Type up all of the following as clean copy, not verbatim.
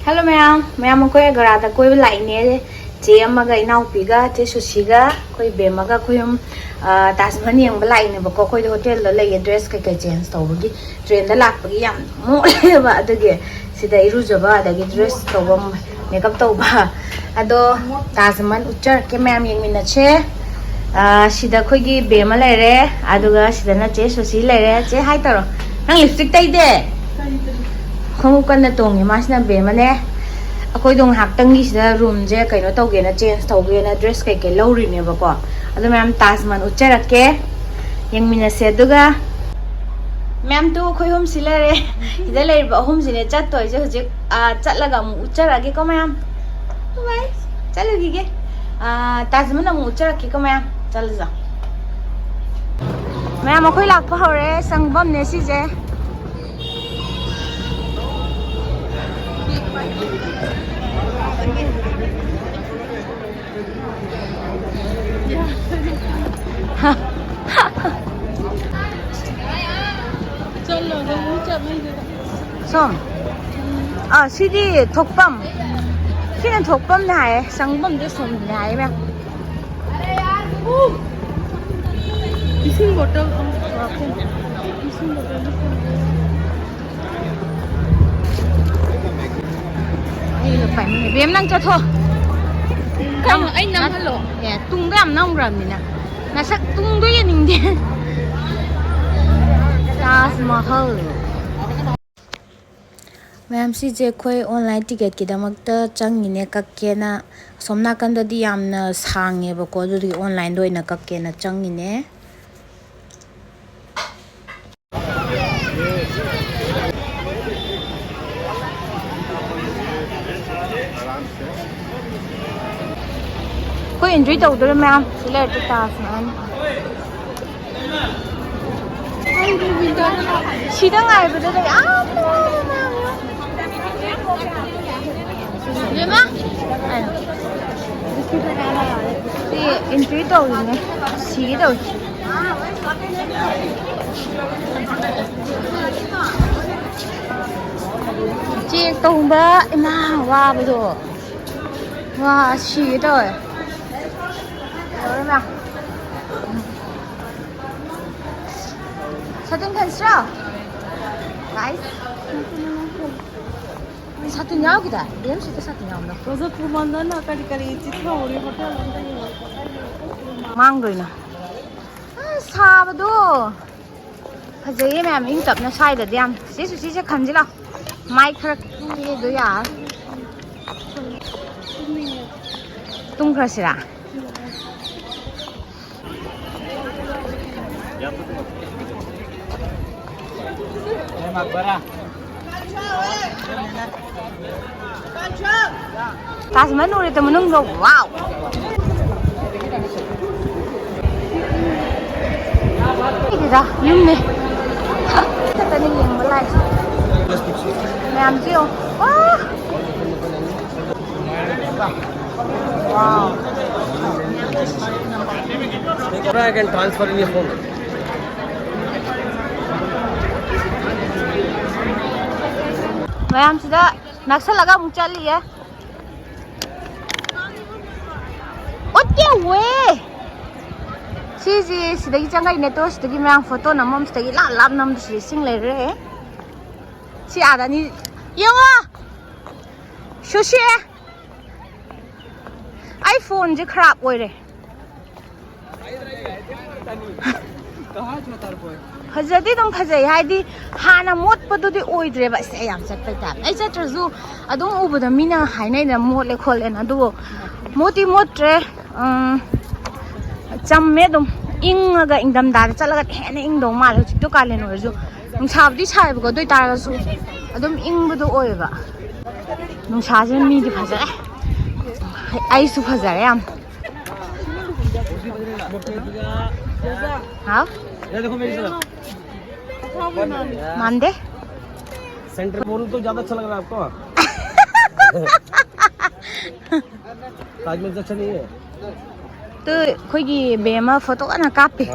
Hello ma'am koi agarada koi lai ne che amaga inaupiga che sushiga koi bemaga koi tasman yang lai ne ba koi hotel la lai address kai change tawgi train da lakpagi yam mo ba adage sida irujaba adage dress tawam makeup tawba ado tasman uchar ke ma'am yang mina che sida koi gi bema lai re aduga sida na che sushi lai re che hai taro nang lipstick tai de không cần là tuồng mà xin về mà nè, tôi đồng học tăng đi sẽ room je cái nó tàu kia nó change tàu kia nó dress cái lâu rồi nè bà con, rồi mẹ em tasman ucha ra ke, yang mina sẽ được à, mẹ em tu khơi hôm xí lại đấy, giờ lại bảo hôm xí này chắc tuổi chứ chắc là cả ucha ra cái con mẹ em, vậy, chắc là gì cái, tasman là ucha ra cái con mẹ em, chắc là sao, mẹ em khơi lạc vào rồi, sang bom này xí je. Som, CD thokpam, khi nào thokpam này, sang bom để som này mẹ. Kissing bottle không? Kissing bottle. Đây là phải mình bếm năng cho thôi. Không, anh nằm hello. Yeah, tung đam nông rồi mình nè. Nó sắc tung đuôi nhìn đi. Taj Mahal. Ma'am si je khoi online ticket ki damakta changine kakkena somna kanda di yamna sange ba ko duri online doina kakkena changine khoi enjoy tau dure ma'am sila to tas man sidang ai ba dai Lima? Ano? Si entry daw yun eh. Sige daw. Chị tùng ba ima wa ba do. Wa sige daw eh. Rồi mà. 사진 캔슬. 나이스. 사진 나오기다. 얘는 진짜 사진 나온다. 그래서 그만다나 까리까리 찍혀 우리 호텔 망도이나. 사바도. 가져이 매면 인접나 사이다 냠. 시수 간지라. 마이크 이도야. 뚱그라시라. Tasman ulit mo nung go. Wow. Ida, yun ne. Taning yung malay. Ma'am Jill. Wow. Wow. I can transfer in your phone. Ma'am sudah naksa laga muncul ya. Oke we. Si sedagi jangan ini tuh sedagi ma'am foto namam sedagi lap nam tuh sing lere. Si ada ni, yang sushi. iPhone je खराब हो रहे फजदी दम फजै हाइदी हाना मोटपदुदी ओइद्रेबा से याम चटपै ता ai चट्रजु अदुम उबदा मिना हाइनाइना मोटले खोलेन अदु मोटी मोट्रे चम्मे दम इंगगा इंगदम दादा चलगा हेने इंगदो माल हुजिक तो कालेन ओरजु नुसाबदी साइबको दोइ तारगसु अदुम इंगबदो ओइबा नुसाजे मिदि फजरे आइसु फजरे याम हाँ ये देखो मेरी तरफ मान दे सेंटर मोल तो ज्यादा अच्छा लग रहा है आपको ताजमहल अच्छा नहीं है तो कोई की बेमा फोटो का ना कापे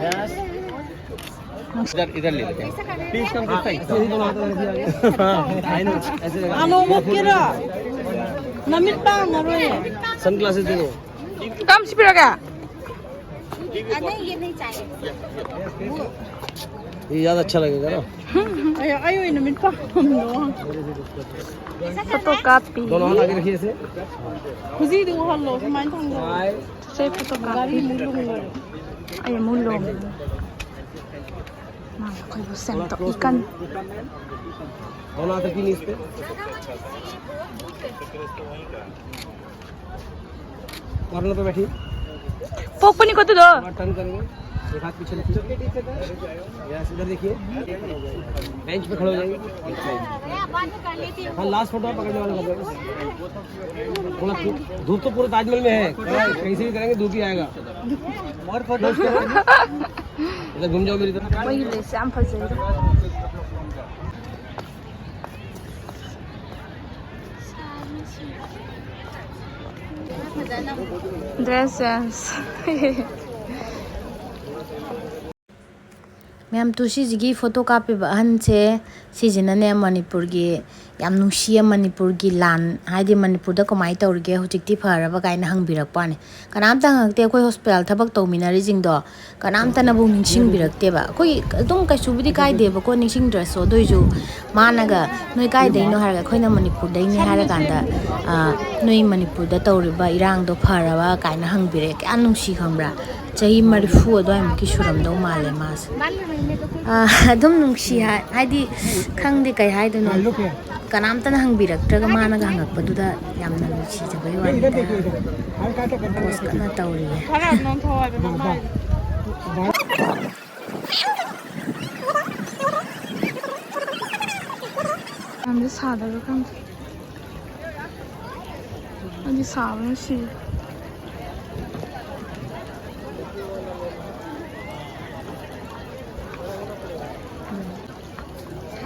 yes इधर ले लेते हैं प्लीज कम दिस साइड यही दोनों हाथ रख दिया आई नो ऐसे लगा Ano mo kira? Namit pa na ro ye. Sunglasses दे दो Kam si pira ka? नहीं ये नहीं चाहिए ये ज्यादा अच्छा लगेगा ना Ay ayo namit pa. Photocopy. दोनों हाथ आगे रखिए ऐसे Kuzi du hallo kumain thang do. से photocopy Gari mulung mo. ay mulong ma koy bu sem to ikan दोनों हाथ रखिए इस पे कॉर्नर पे बैठिए pok pani ko to do turn करेंगे एक हाथ पीछे रखिए यस इधर देखिए बेंच पे खड़े हो जाएंगे हाँ लास्ट फोटो पकड़ने वाला कर देंगे थोड़ा धूप तो पूरे ताजमहल में है कहीं से भी करेंगे धूप ही आएगा और फोटो इधर घूम जाओ मेरी तरफ वही ले से am phajai dresses मैम तुसी फोटो कापी अहन से सिजनने मणिपुर की याम नुसिया मणिपुर की लान हाइदि मणिपुर दा कमाई तौरगे हुजिक्ति फरबा गायना हंगबिरकपाने कनामता हंगते कोई हॉस्पिटल थबक तौमिनारि जिंगदो कनामता नबु निंगसिंग बिरकतेबा कोई तुम कैसुबुदि कायदेबा को निंगसिंग ड्रेसो दोइजु मानगा नोय कायदैनो हारगा खोइना मणिपुर दैने हारगांदा नोय मणिपुर दा तौरिबा इरांगदो फरबा गायना हंगबिरे क्या नुसी खंब्रा चाही मरफू अदवाइमुकी सुरमदौ माले मास अदुम नुसी हाइदि खंगदे कै हाइदनो कनामतना हंगबिरक्त्रगा मानगा हंगकपदुदा यामना नुसी जबई वानिदा पोस्ट कना तौरिये Khara non thawai ba mai. Am sada ro kan. Ani saben si.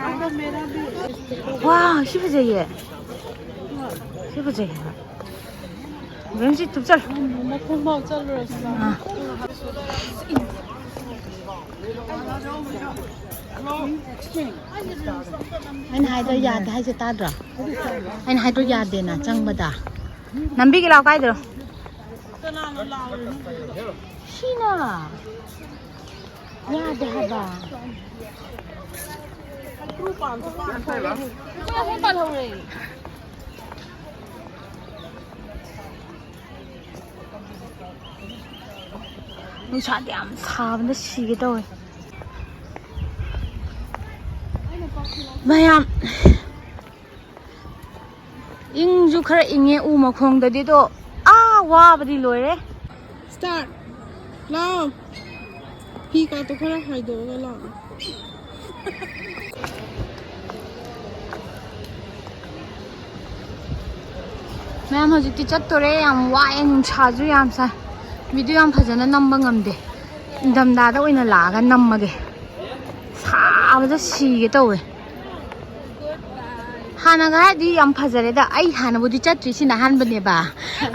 Aga mera bhi वाह सी फजैये सी फजैये 왠지 둡잘 mo khom ba chal ro sa. anh hai đôi già hai ta rồi anh hai đôi già để na chăng bada nambi cái lao cái rồi Kana no law ro. Sina ya de haba Ru pan to pan thai la. Ko ho pan ho re. nusa yam sabna sige daw mayam ingju khara inge u makhong da di do wa badi loire Start. Lao. Pi ka to khara hai do ga la. Ma'am हजिति चत्तोरे याम वाए नुसाजु याम सा video याम फजना नम्बा ngamde इंदमदादा ओइना लागा नम्मगे साबदा सिगे तौवे हानागा हादि याम फजरेदा आई हानाबुदि चत्रि सिना हानबनेबा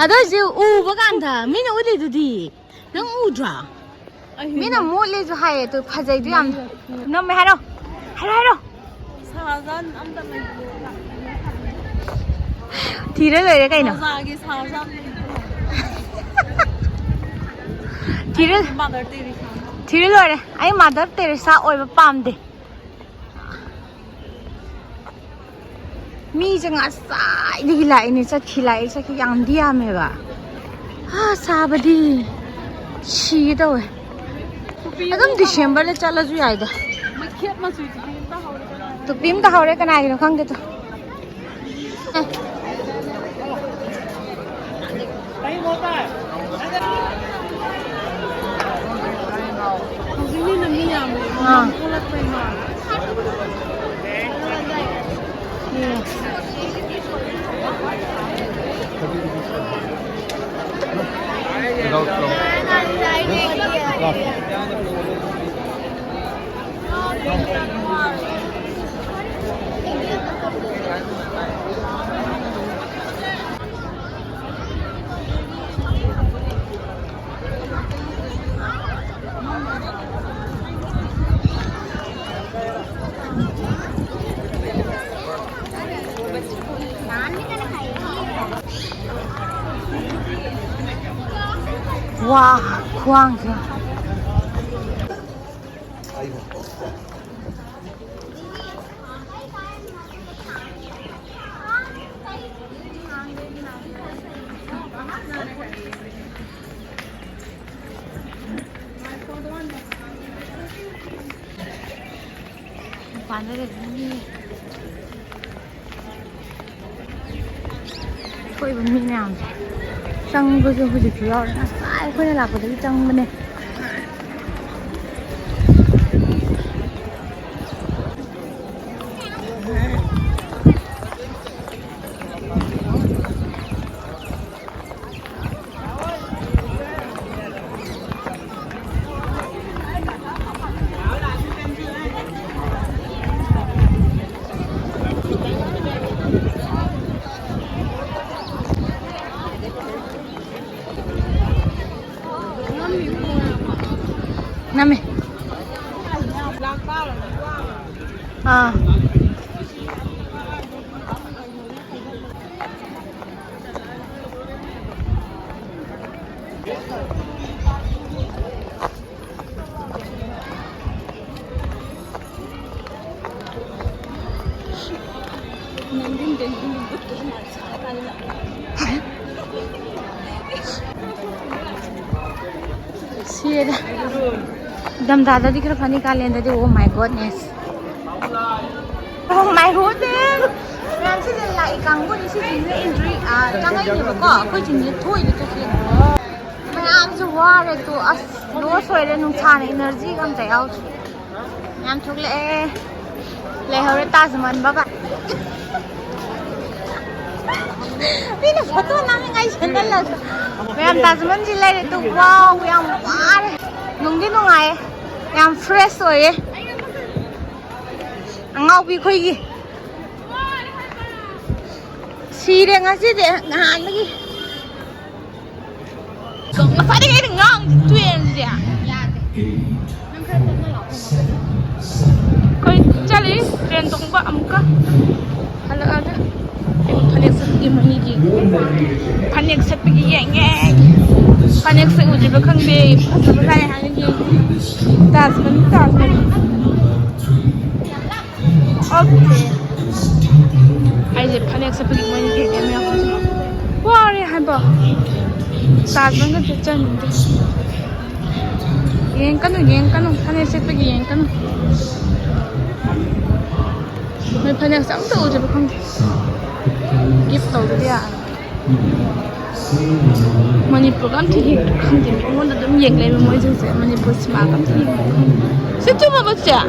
अदो जे उबा कांदा मिना उदेदुदि नंग उद्रा मिना मोले जो हाए तो फजैदु याम नम्मे हारो हारो Sajan am ta mai. थिरे लरे कैनो Sa gi sajan. थिरे Mother tiri. थिरे लरे आई मदर तेरेसा ओइबा पामदे मी जंगा साइदि लाइने चखिलाइ चखि यामदि यामेबा हा साबदि सिदोवे अदम डिसेंबर ले चलजु याइदा Ma khet ma sui ti ta ho re. तो पिम त हौरे कनागिनो खंगे तो Ni na mi ya me. हाँ Ko la pai ma. 와 खुआंसे कोई भी नहीं आम चंग बजे हुई थी और ना सारे कोई लाभ होता है चंग बने Năm này. À. See it. Dam dada di kira pani kalian tadi. Oh my goodness. Oh my goodness. Nanti dia lah ikan pun isi sini indri. Jangan ini beko. Aku sini tuh ini tuh sini. Macam semua itu as dua soalnya nungsan energi kan saya out. Yang tu le hari tas man baga. Ini foto nama ngai channel lah. Macam tas man sila itu wow yang war. Nunggu nungai. Yang fresh soalnya. Angau pi koi gi. Sire ngasih deh ngahan lagi. Apa dia kaya ngang tuan dia. Koi cari rentong ba amka. Halo ada. Panik sepi mani gi. Panik sepi gi yang. Panik sepi uji bekang be. Sebenarnya hanya gi. Tas man. Okay. Aje panik sepi gi mani gi yang aku. Wah ni hamba. Tas man kan jajan ni. Yang kanu panik sepi gi yang kanu. Mai panik sam tu uji bekang. Gift tau dia. Manipur kan thì không thì mình muốn là đấm nhiệt lên mới dừng sẽ Manipur mà kan thì sẽ chung mà bớt chả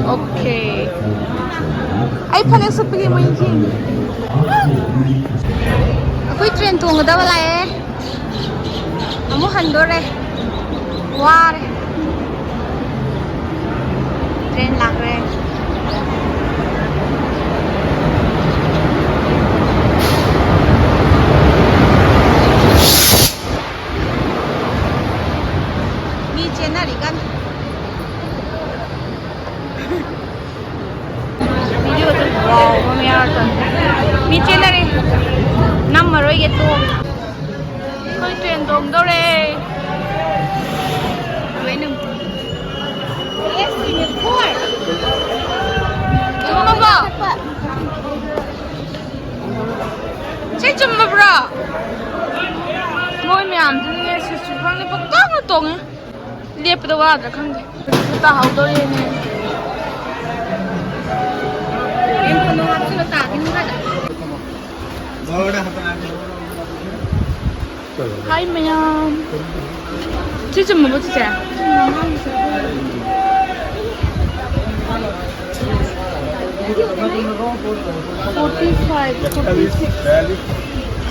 ok ai phân được sắp cái mấy gì aku train tuang ada balai kamu handor deh war train lag deh Michi na rin. Namaroy ito. Koy train dong daw re. Wenum. Yes, ini kuat. Cuma ba? Saya cuma bro. Moi miyam dini susu kang ni pagtang atong eh. Liep daw ada kang. Kita hau daw rin eh. Em penuh hati lo tak ini ada. Hai mayam. Cincin mau buat saya.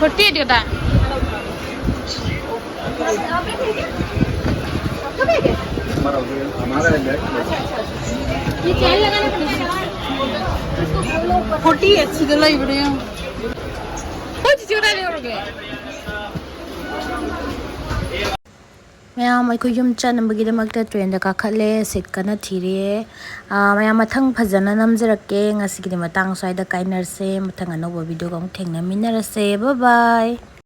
48 kata. ये क्या लगाना पड़ेगा 40 अच्छी तो लाई बड़े हैं कुछ चुरा ले और गए मैम अखोई युम चनबगीदमक्ता ट्रेन दा काखले सीट कना थीरे मैम मथंग फजना नमजरके ngasiगि मतंग स्वाइदा काइनरसे मथंग अनोबो वीडियो गम थेंगना मिनरसे बाय बाय।